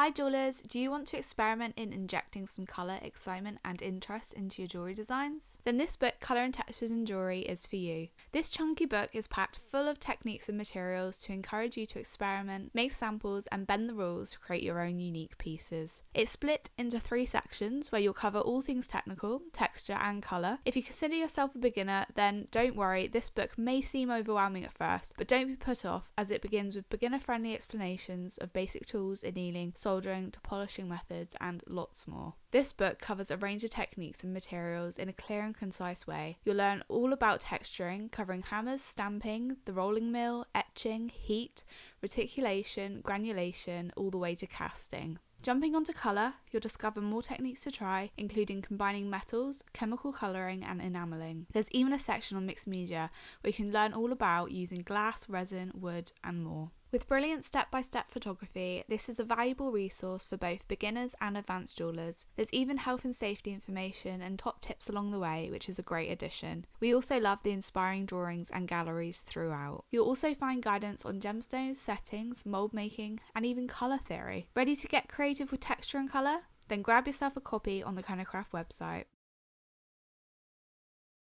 Hi jewellers, do you want to experiment in injecting some colour, excitement and interest into your jewellery designs? Then this book, Colour and Textures in Jewellery, is for you. This chunky book is packed full of techniques and materials to encourage you to experiment, make samples and bend the rules to create your own unique pieces. It's split into 3 sections where you'll cover all things technical, texture and colour. If you consider yourself a beginner, then don't worry, this book may seem overwhelming at first, but don't be put off as it begins with beginner-friendly explanations of basic tools, annealing, soldering to polishing methods and lots more. This book covers a range of techniques and materials in a clear and concise way. You'll learn all about texturing, covering hammers, stamping, the rolling mill, etching, heat, reticulation, granulation, all the way to casting. Jumping onto colour, you'll discover more techniques to try, including combining metals, chemical colouring and enamelling. There's even a section on mixed media where you can learn all about using glass, resin, wood and more. With brilliant step-by-step photography, this is a valuable resource for both beginners and advanced jewellers. There's even health and safety information and top tips along the way, which is a great addition. We also love the inspiring drawings and galleries throughout. You'll also find guidance on gemstones, settings, mould making, and even colour theory. Ready to get creative with texture and colour? Then grab yourself a copy on the Kernowcraft website.